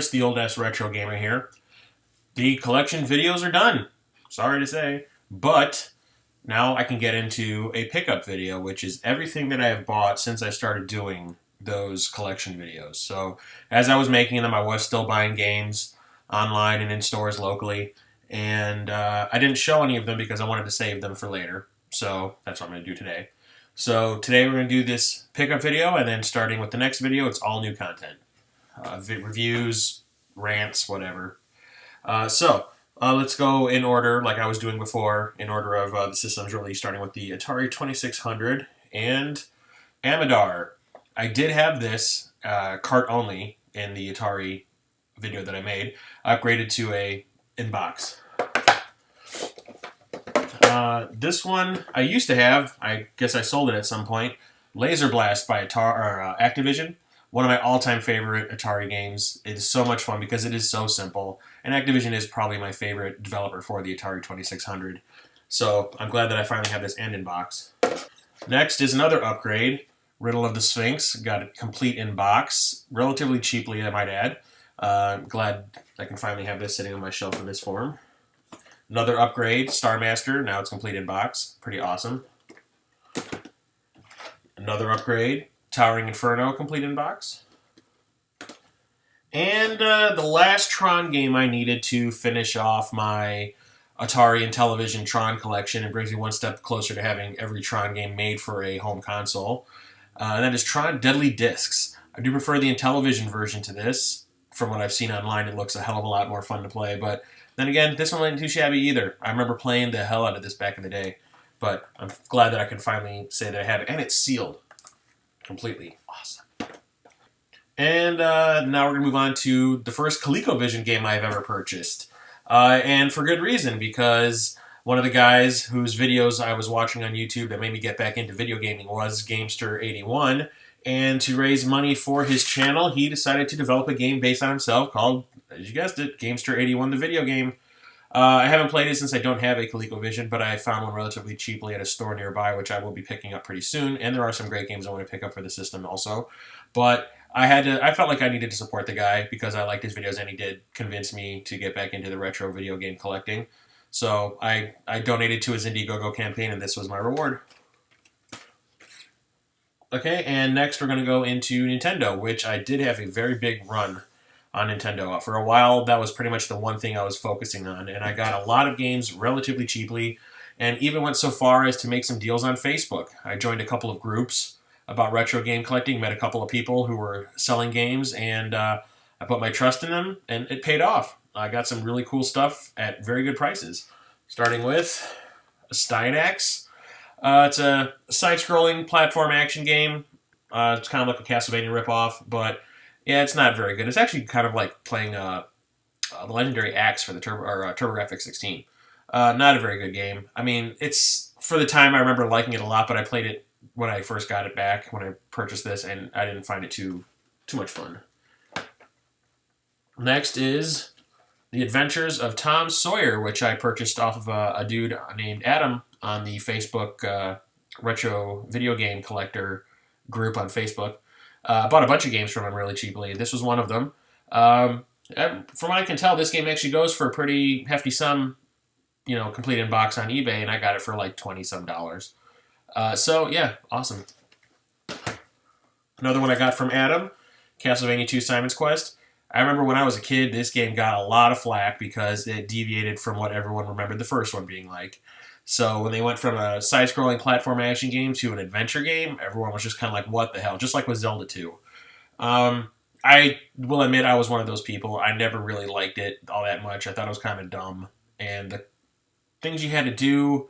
Chris, the old-ass retro gamer here. The collection videos are done. Sorry to say. But now I can get into a pickup video, which is everything that I have bought since I started doing those collection videos. So as I was making them, I was still buying games online and in stores locally. And I didn't show any of them because I wanted to save them for later. So that's what I'm going to do today. So today we're going to do this pickup video, and then starting with the next video, it's all new content. Reviews, rants, whatever. Let's go in order, like I was doing before, in order of the systems released, starting with the Atari 2600 and Amadar. I did have this cart only in the Atari video that I made, upgraded to a in-box. This one I used to have, I guess I sold it at some point, Laser Blast by Activision. One of my all-time favorite Atari games. It is so much fun because it is so simple. And Activision is probably my favorite developer for the Atari 2600. So I'm glad that I finally have this end in box. Next is another upgrade. Riddle of the Sphinx. Got it complete in box. Relatively cheaply, I might add. Glad I can finally have this sitting on my shelf in this form. Another upgrade. Star Master. Now it's complete in box. Pretty awesome. Another upgrade. Towering Inferno, complete in box. And the last Tron game I needed to finish off my Atari and television Tron collection. It brings me one step closer to having every Tron game made for a home console. And that is Tron Deadly Discs. I do prefer the Intellivision version to this. From what I've seen online, it looks a hell of a lot more fun to play. But then again, this one wasn't too shabby either. I remember playing the hell out of this back in the day. But I'm glad that I can finally say that I have it. And it's sealed. Completely awesome. And now we're going to move on to the first ColecoVision game I've ever purchased. And for good reason, because one of the guys whose videos I was watching on YouTube that made me get back into video gaming was Gamester81. And to raise money for his channel, he decided to develop a game based on himself called, as you guessed it, Gamester81 the video game. I haven't played it since I don't have a ColecoVision, but I found one relatively cheaply at a store nearby, which I will be picking up pretty soon. And there are some great games I want to pick up for the system also. But I felt like I needed to support the guy because I liked his videos, and he did convince me to get back into the retro video game collecting. So I donated to his Indiegogo campaign, and this was my reward. Okay, and next we're going to go into Nintendo, which I did have a very big run on Nintendo. For a while, that was pretty much the one thing I was focusing on, and I got a lot of games relatively cheaply, and even went so far as to make some deals on Facebook. I joined a couple of groups about retro game collecting, met a couple of people who were selling games, and I put my trust in them, and it paid off. I got some really cool stuff at very good prices, starting with Steinax. It's a side-scrolling platform action game. It's kind of like a Castlevania ripoff, but yeah, it's not very good. It's actually kind of like playing the Legendary Axe for the TurboGrafx 16. Not a very good game. I mean, it's for the time I remember liking it a lot, but I played it when I first got it back, when I purchased this, and I didn't find it too much fun. Next is The Adventures of Tom Sawyer, which I purchased off of a dude named Adam on the Facebook retro video game collector group on Facebook. Bought a bunch of games from him really cheaply. This was one of them. From what I can tell, this game actually goes for a pretty hefty sum, complete in box on eBay, and I got it for like $20-some. So, yeah, awesome. Another one I got from Adam, Castlevania 2 Simon's Quest. I remember when I was a kid, this game got a lot of flack because it deviated from what everyone remembered the first one being like. So when they went from a side-scrolling platform action game to an adventure game, everyone was just kind of like, what the hell? Just like with Zelda 2. I will admit I was one of those people. I never really liked it all that much. I thought it was kind of dumb. And the things you had to do...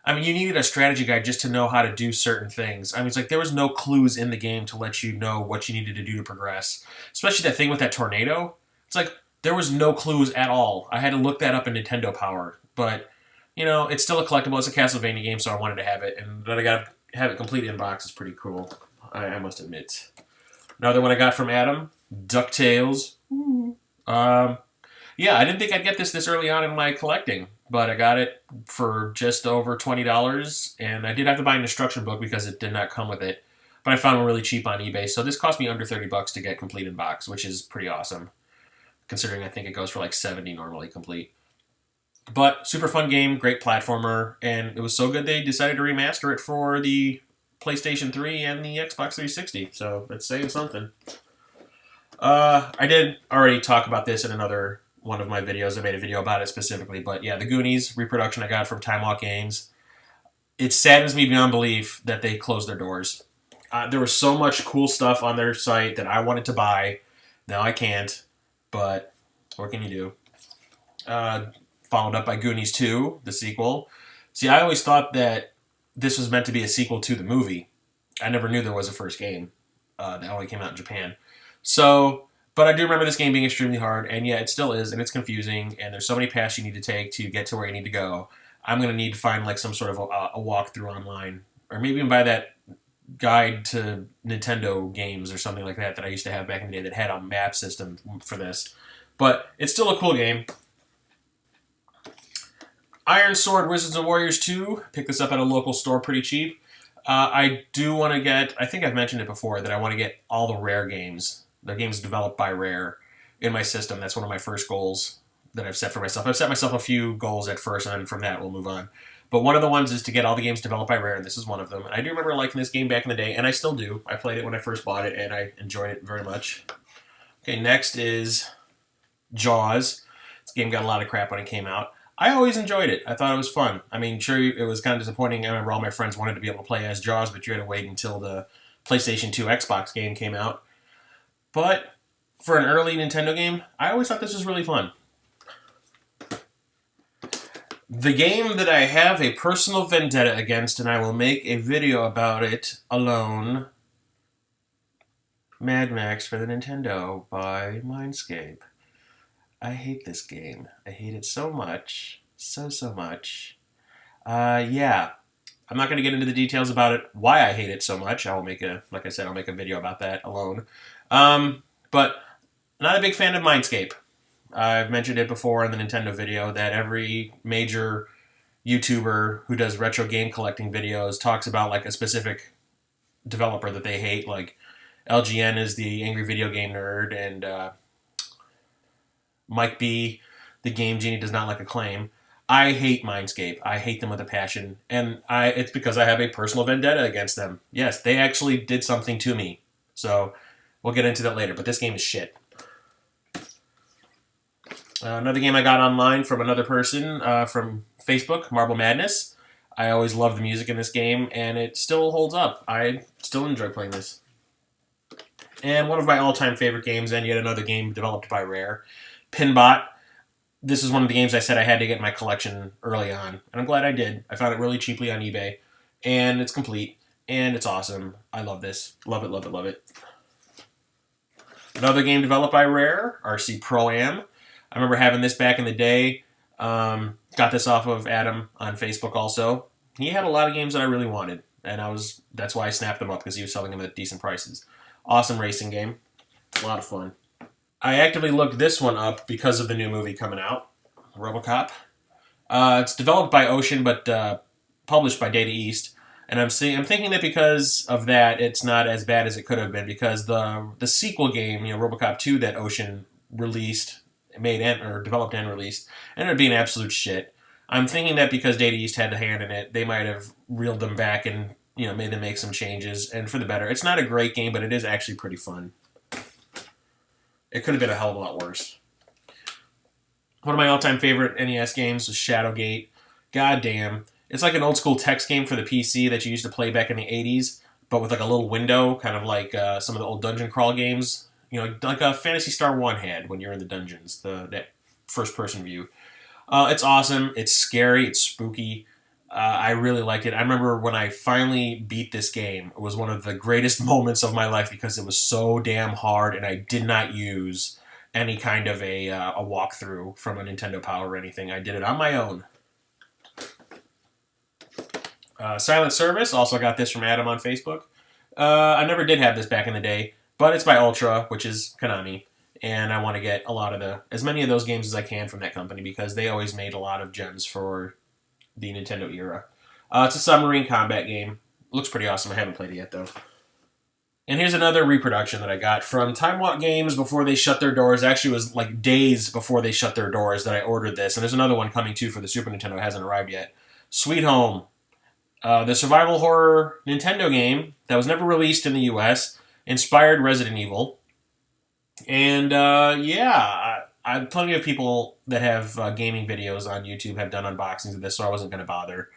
I mean, you needed a strategy guide just to know how to do certain things. I mean, it's like there was no clues in the game to let you know what you needed to do to progress. Especially that thing with that tornado. It's like there was no clues at all. I had to look that up in Nintendo Power. But... it's still a collectible. It's a Castlevania game, so I wanted to have it. And that I got to have it complete in box is pretty cool, I must admit. Another one I got from Adam, DuckTales. Yeah, I didn't think I'd get this early on in my collecting, but I got it for just over $20, and I did have to buy an instruction book because it did not come with it. But I found one really cheap on eBay, so this cost me under $30 to get complete in box, which is pretty awesome. considering I think it goes for like 70 normally complete. But super fun game, great platformer, and it was so good they decided to remaster it for the PlayStation 3 and the Xbox 360. So it's saying something. I did already talk about this in another one of my videos. I made a video about it specifically, but yeah, the Goonies reproduction I got from Time Walk Games. It saddens me beyond belief that they closed their doors. There was so much cool stuff on their site that I wanted to buy. Now I can't, but what can you do? Followed up by Goonies 2, the sequel. See, I always thought that this was meant to be a sequel to the movie. I never knew there was a first game that only came out in Japan. So, but I do remember this game being extremely hard, and yeah, it still is, and it's confusing, and there's so many paths you need to take to get to where you need to go. I'm going to need to find like some sort of a walkthrough online, or maybe even buy that guide to Nintendo games or something like that I used to have back in the day that had a map system for this. But it's still a cool game. Iron Sword Wizards and Warriors 2. Picked this up at a local store pretty cheap. I do want to get, I think I've mentioned it before, that I want to get all the Rare games. The games developed by Rare in my system. That's one of my first goals that I've set for myself. I've set myself a few goals at first, and then from that we'll move on. But one of the ones is to get all the games developed by Rare, and this is one of them. And I do remember liking this game back in the day, and I still do. I played it when I first bought it, and I enjoyed it very much. Okay, next is Jaws. This game got a lot of crap when it came out. I always enjoyed it. I thought it was fun. I mean, sure, it was kind of disappointing. I remember all my friends wanted to be able to play as Jaws, but you had to wait until the PlayStation 2 Xbox game came out. But for an early Nintendo game, I always thought this was really fun. The game that I have a personal vendetta against, and I will make a video about it alone, Mad Max for the Nintendo by Mindscape. I hate this game. I hate it so much. So much. Yeah. I'm not going to get into the details about it, why I hate it so much. I'll make a video about that alone. But not a big fan of Mindscape. I've mentioned it before in the Nintendo video that every major YouTuber who does retro game collecting videos talks about like a specific developer that they hate. Like LGN is the Angry Video Game Nerd, and Mike B, the Game Genie, does not like Acclaim. I hate Mindscape. I hate them with a passion, and it's because I have a personal vendetta against them. Yes, they actually did something to me. So we'll get into that later, but this game is shit. Another game I got online from another person from Facebook, Marble Madness. I always love the music in this game, and it still holds up. I still enjoy playing this. And one of my all-time favorite games, and yet another game developed by Rare, Pinbot. This is one of the games I said I had to get in my collection early on, and I'm glad I did. I found it really cheaply on eBay, and it's complete, and it's awesome. I love this. Love it, love it, love it. Another game developed by Rare, RC Pro-Am. I remember having this back in the day. Got this off of Adam on Facebook also. He had a lot of games that I really wanted, and that's why I snapped them up, because he was selling them at decent prices. Awesome racing game. A lot of fun. I actively looked this one up because of the new movie coming out, RoboCop. It's developed by Ocean, but published by Data East. And I'm thinking that because of that, it's not as bad as it could have been, because the sequel game, RoboCop 2, that Ocean released, developed and released, ended up being absolute shit. I'm thinking that because Data East had a hand in it, they might have reeled them back and made them make some changes, and for the better. It's not a great game, but it is actually pretty fun. It could have been a hell of a lot worse. One of my all-time favorite NES games was Shadowgate. God damn. It's like an old-school text game for the PC that you used to play back in the 80s, but with like a little window, kind of like some of the old dungeon crawl games. Like a Phantasy Star 1 had when you're in the dungeons, that first-person view. It's awesome. It's scary. It's spooky. I really liked it. I remember when I finally beat this game, it was one of the greatest moments of my life because it was so damn hard, and I did not use any kind of a walkthrough from a Nintendo Power or anything. I did it on my own. Silent Service, also got this from Adam on Facebook. I never did have this back in the day, but it's by Ultra, which is Konami, and I want to get as many of those games as I can from that company because they always made a lot of gems for the Nintendo era. It's a submarine combat game. Looks pretty awesome. I haven't played it yet, though. And here's another reproduction that I got from Time Walk Games before they shut their doors. Actually, it was like days before they shut their doors that I ordered this. And there's another one coming too for the Super Nintendo. It hasn't arrived yet. Sweet Home. The survival horror Nintendo game that was never released in the US. Inspired Resident Evil. And plenty of people that have gaming videos on YouTube have done unboxings of this, so I wasn't going to bother.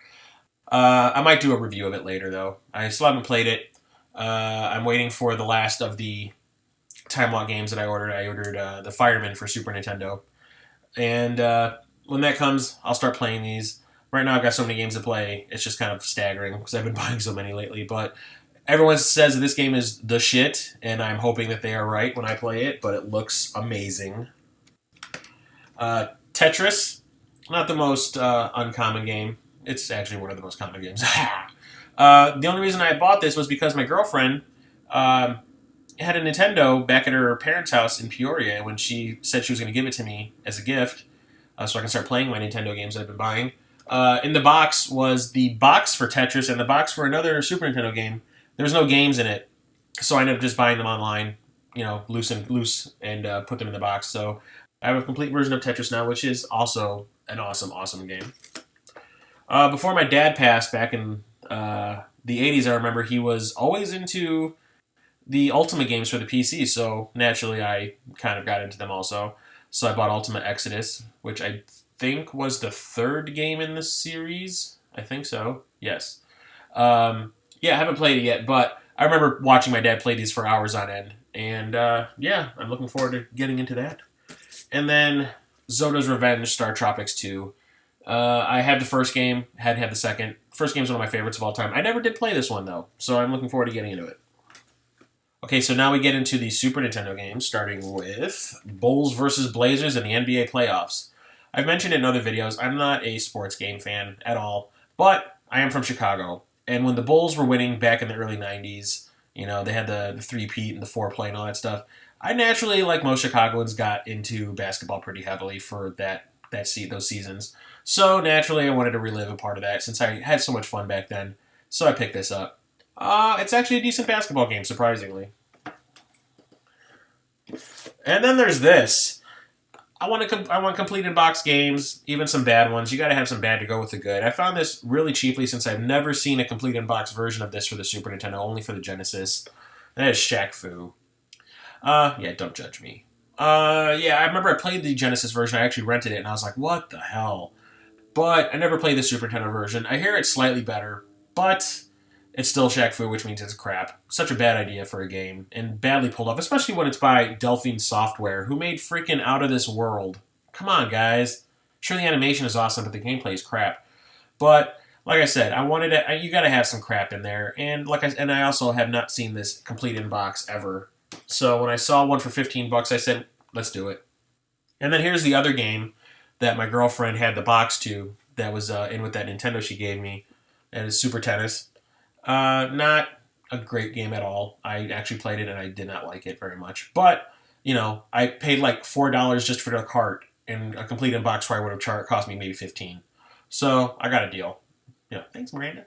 I might do a review of it later, though. I still haven't played it. I'm waiting for the last of the Time Lock games that I ordered. I ordered the Fireman for Super Nintendo. And when that comes, I'll start playing these. Right now I've got so many games to play, it's just kind of staggering because I've been buying so many lately. But everyone says that this game is the shit, and I'm hoping that they are right when I play it, but it looks amazing. Tetris, not the most uncommon game. It's actually one of the most common games. The only reason I bought this was because my girlfriend had a Nintendo back at her parents' house in Peoria when she said she was going to give it to me as a gift so I can start playing my Nintendo games that I've been buying. In the box was the box for Tetris and the box for another Super Nintendo game. There was no games in it, so I ended up just buying them online, loose and put them in the box. So I have a complete version of Tetris now, which is also an awesome, awesome game. Before my dad passed back in the 80s, I remember he was always into the Ultimate games for the PC, so naturally I kind of got into them also. So I bought Ultimate Exodus, which I think was the third game in the series. I think so. Yes. I haven't played it yet, but I remember watching my dad play these for hours on end. And I'm looking forward to getting into that. And then Zoda's Revenge, Star Tropics 2. I had the first game, had to have the second. First game is one of my favorites of all time. I never did play this one, though, so I'm looking forward to getting into it. Okay, so now we get into the Super Nintendo games, starting with Bulls versus Blazers in the NBA playoffs. I've mentioned in other videos, I'm not a sports game fan at all, but I am from Chicago. And when the Bulls were winning back in the early 90s, they had the three-peat and the four-play and all that stuff, I naturally, like most Chicagoans, got into basketball pretty heavily for those seasons. So naturally, I wanted to relive a part of that since I had so much fun back then. So I picked this up. It's actually a decent basketball game, surprisingly. And then there's this. I want complete in-box games, even some bad ones. You got to have some bad to go with the good. I found this really cheaply since I've never seen a complete in-box version of this for the Super Nintendo, only for the Genesis. That is Shaq Fu. Don't judge me. I remember I played the Genesis version. I actually rented it, and I was like, what the hell? But I never played the Super Nintendo version. I hear it's slightly better, but it's still Shaq Fu, which means it's crap. Such a bad idea for a game, and badly pulled off, especially when it's by Delphine Software, who made freaking Out of This World. Come on, guys. Sure, the animation is awesome, but the gameplay is crap. But like I said, you got to have some crap in there, and I also have not seen this complete in box ever. So when I saw one for $15, I said, let's do it. And then here's the other game that my girlfriend had the box to that was in with that Nintendo she gave me. That is Super Tennis. Not a great game at all. I actually played it and I did not like it very much. But, I paid like $4 just for the cart, and a complete in box probably would have cost me maybe $15. So I got a deal. Thanks, Miranda.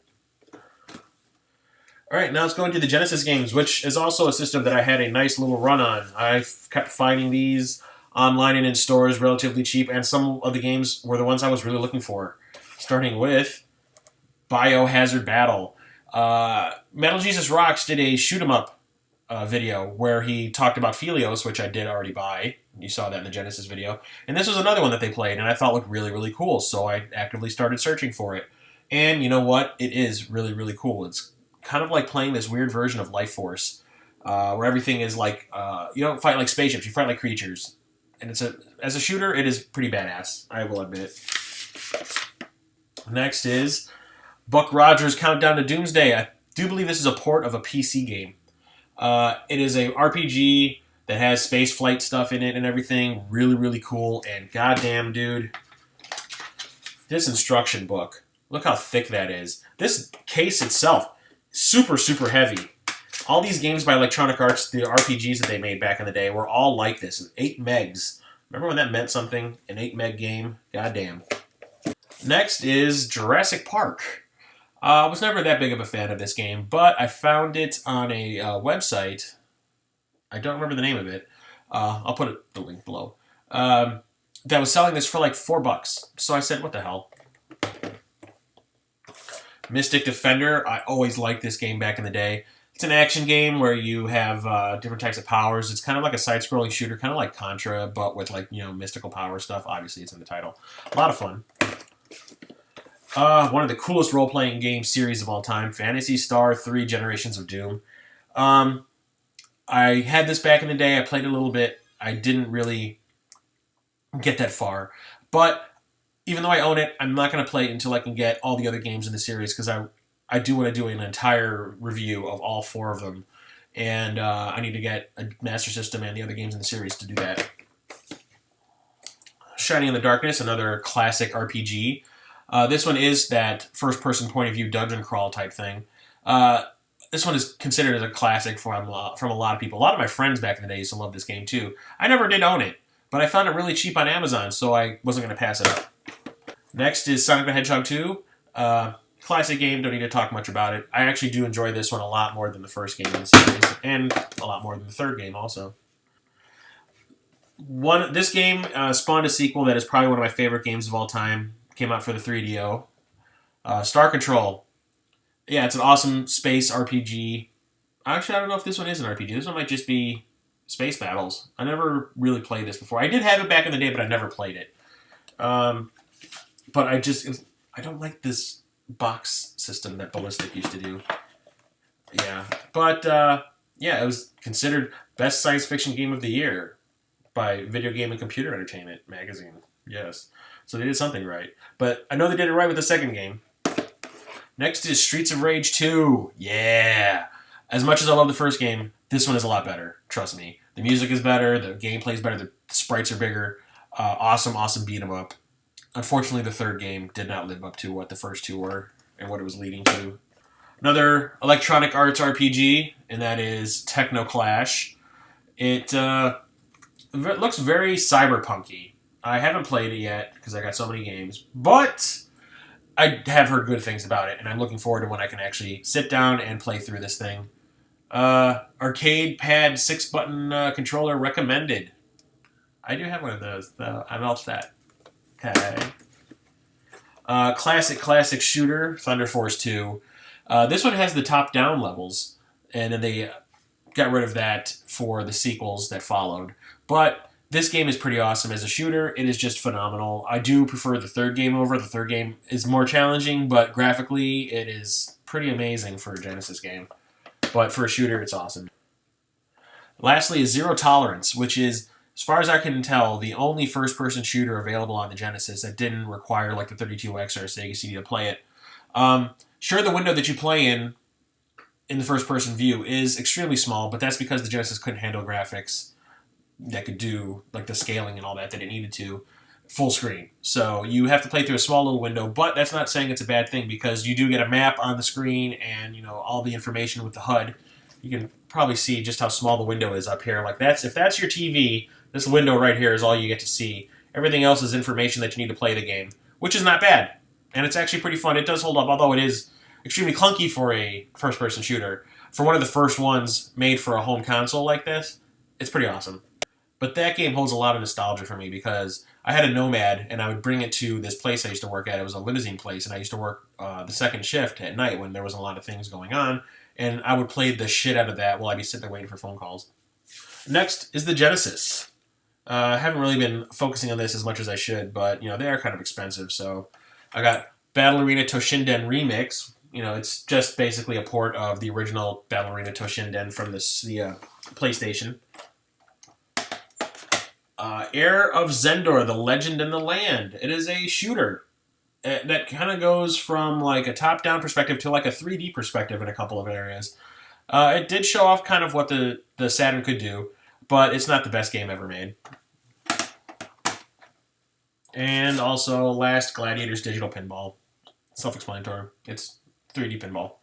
All right, now let's go into the Genesis games, which is also a system that I had a nice little run on. I kept finding these online and in stores relatively cheap, and some of the games were the ones I was really looking for. Starting with Biohazard Battle. Metal Jesus Rocks did a shoot 'em up video where he talked about Phelios, which I did already buy. You saw that in the Genesis video. And this was another one that they played, and I thought looked really, really cool, so I actively started searching for it. And you know what? It is really, really cool. It's kind of like playing this weird version of Life Force, where everything is like, you don't fight like spaceships, you fight like creatures. And as a shooter, it is pretty badass, I will admit. Next is Buck Rogers' Countdown to Doomsday. I do believe this is a port of a PC game. It is a RPG that has space flight stuff in it and everything. Really, really cool. And goddamn, dude, this instruction book. Look how thick that is. This case itself, super, super heavy. All these games by Electronic Arts, the RPGs that they made back in the day, were all like this. 8 megs. Remember when that meant something? An 8 meg game? Goddamn. Next is Jurassic Park. I was never that big of a fan of this game, but I found it on a website. I don't remember the name of it. I'll put the link below. That was selling this for like $4. So I said, what the hell? Mystic Defender. I always liked this game back in the day. It's an action game where you have different types of powers. It's kind of like a side-scrolling shooter, kind of like Contra, but with like, mystical power stuff. Obviously, it's in the title. A lot of fun. One of the coolest role-playing game series of all time, Phantasy Star 3: Generations of Doom. I had this back in the day. I played it a little bit. I didn't really get that far. But even though I own it, I'm not going to play it until I can get all the other games in the series, because I do want to do an entire review of all 4 of them. And I need to get a Master System and the other games in the series to do that. Shining in the Darkness, another classic RPG. This one is that first-person point-of-view dungeon crawl type thing. This one is considered as a classic from a lot of people. A lot of my friends back in the day used to love this game too. I never did own it, but I found it really cheap on Amazon, so I wasn't going to pass it up. Next is Sonic the Hedgehog 2. Classic game, don't need to talk much about it. I actually do enjoy this one a lot more than the first game in the series, and a lot more than the third game also. This game spawned a sequel that is probably one of my favorite games of all time. Came out for the 3DO. Star Control. Yeah, it's an awesome space RPG. Actually, I don't know if this one is an RPG. This one might just be space battles. I never really played this before. I did have it back in the day, but I never played it. But I don't like this box system that Ballistic used to do. Yeah, but yeah, it was considered best science fiction game of the year by Video Game and Computer Entertainment magazine. Yes, so they did something right. But I know they did it right with the second game. Next is Streets of Rage 2. Yeah! As much as I love the first game, this one is a lot better. Trust me. The music is better, the gameplay is better, the sprites are bigger. Awesome beat 'em up. Unfortunately, the third game did not live up to what the first 2 were and what it was leading to. Another Electronic Arts RPG, and that is Techno Clash. It looks very cyberpunky. I haven't played it yet because I got so many games, but I have heard good things about it, and I'm looking forward to when I can actually sit down and play through this thing. Arcade pad 6-button controller recommended. I do have one of those, though. I'm all set. Okay. Classic shooter, Thunder Force 2. This one has the top-down levels, and then they got rid of that for the sequels that followed. But this game is pretty awesome as a shooter. It is just phenomenal. I do prefer the third game over. The third game is more challenging, but graphically it is pretty amazing for a Genesis game. But for a shooter, it's awesome. Lastly is Zero Tolerance, which is, as far as I can tell, the only first-person shooter available on the Genesis that didn't require like the 32X or a Sega CD to play it. Sure, the window that you play in the first-person view is extremely small, but that's because the Genesis couldn't handle graphics that could do like the scaling and all that it needed to full screen. So you have to play through a small little window, but that's not saying it's a bad thing, because you do get a map on the screen and all the information with the HUD. You can probably see just how small the window is up here. Like if that's your TV, this window right here is all you get to see. Everything else is information that you need to play the game, which is not bad. And it's actually pretty fun. It does hold up, although it is extremely clunky for a first-person shooter. For one of the first ones made for a home console like this, it's pretty awesome. But that game holds a lot of nostalgia for me, because I had a Nomad, and I would bring it to this place I used to work at. It was a limousine place, and I used to work the second shift at night when there was a lot of things going on, and I would play the shit out of that while I'd be sitting there waiting for phone calls. Next is the Genesis. I haven't really been focusing on this as much as I should, but they are kind of expensive, so I got Battle Arena Toshinden Remix. It's just basically a port of the original Battle Arena Toshinden from the PlayStation. Heir of Zendor, The Legend and the Land. It is a shooter that kind of goes from like a top-down perspective to like a 3D perspective in a couple of areas. It did show off kind of what the Saturn could do, but it's not the best game ever made. And also, last, Gladiators Digital Pinball. Self-explanatory. It's 3D pinball.